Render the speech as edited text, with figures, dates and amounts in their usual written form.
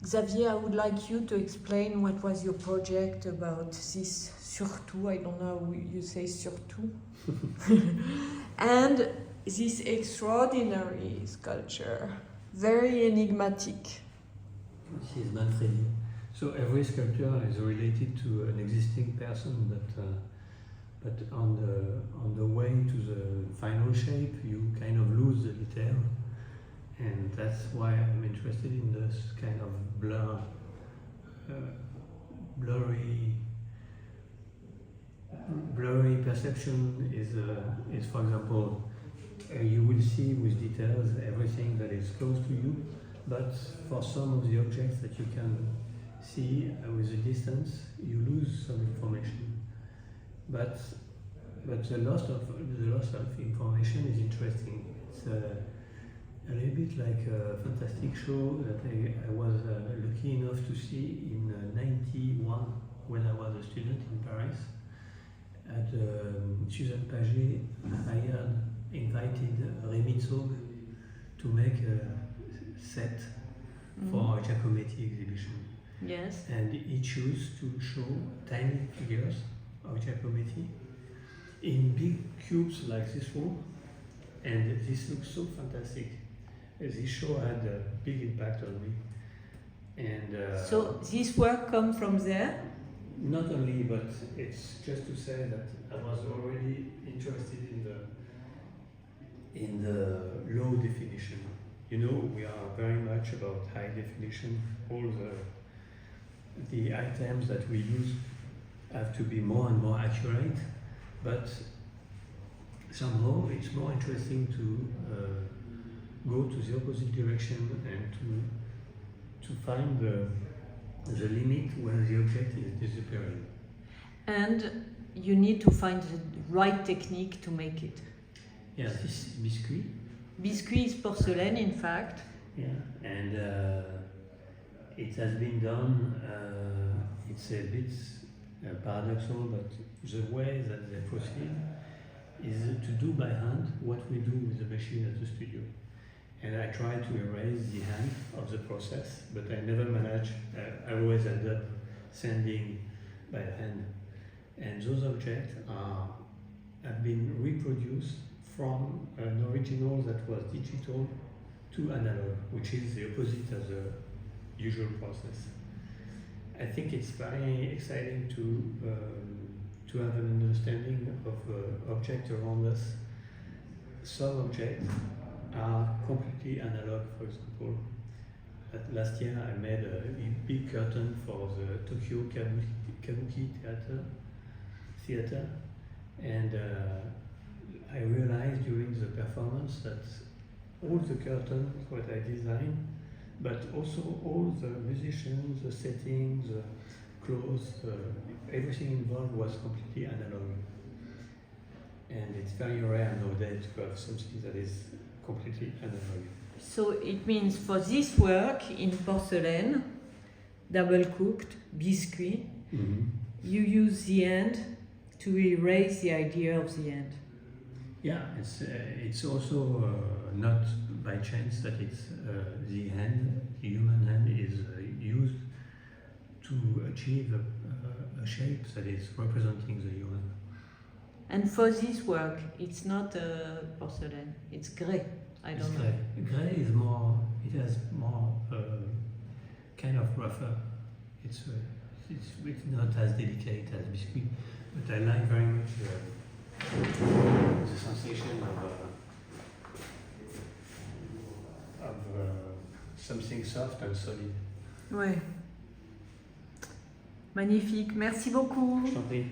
Xavier, I would like you to explain what was your project about this surtout, I don't know how you say surtout, and this extraordinary sculpture, very enigmatic. This is Manfredi. So every sculpture is related to an existing person, but on the way to the final shape, you kind of lose the detail. And that's why I'm interested in this kind of blurry perception is for example, you will see with details everything that is close to you, but for some of the objects that you can see with the distance, you lose some information. But the loss of information is interesting. It's a little bit like a fantastic show that I was lucky enough to see in '91 when I was a student in Paris. At Suzanne Paget had invited Rémi Zog to make a set for a Giacometti exhibition. Yes. And he chose to show tiny figures of Giacometti in big cubes like this one, and this looks so fantastic. This show had a big impact on me. And so this work comes from there? Not only, but it's just to say that I was already interested in the low definition. You know, we are very much about high definition. All the items that we use have to be more and more accurate, but somehow it's more interesting to go to the opposite direction and to find the limit where the object is disappearing. And you need to find the right technique to make it. Yeah, this is biscuit. Biscuit is porcelain, in fact. Yeah, and it has been done, it's a bit paradoxal, but the way that they proceed is to do by hand what we do with the machine at the studio. And I try to erase the hand of the process, but I never manage. I always end up sanding by hand. And those objects have been reproduced from an original that was digital to analog, which is the opposite of the usual process. I think it's very exciting to have an understanding of objects around us. Some objects are completely analog. For example, last year I made a big curtain for the Tokyo Kabuki theater, and I realized during the performance that all the curtains what I designed, but also all the musicians, the settings, the clothes, everything involved was completely analog. And it's very rare nowadays to have something that is completely analog. So it means for this work in porcelain, double cooked, biscuit, you use the end to erase the idea of the end. Yeah, it's also not by chance that it's the hand, the human hand is used to achieve a shape that is representing the human. And for this work, it's not porcelain, it's grey. I don't know. Grey is more, it has more kind of rougher. It's not as delicate as biscuit, but I like very much the sensation of something soft and solid. Ouais. Magnifique, merci beaucoup. Je t'en prie.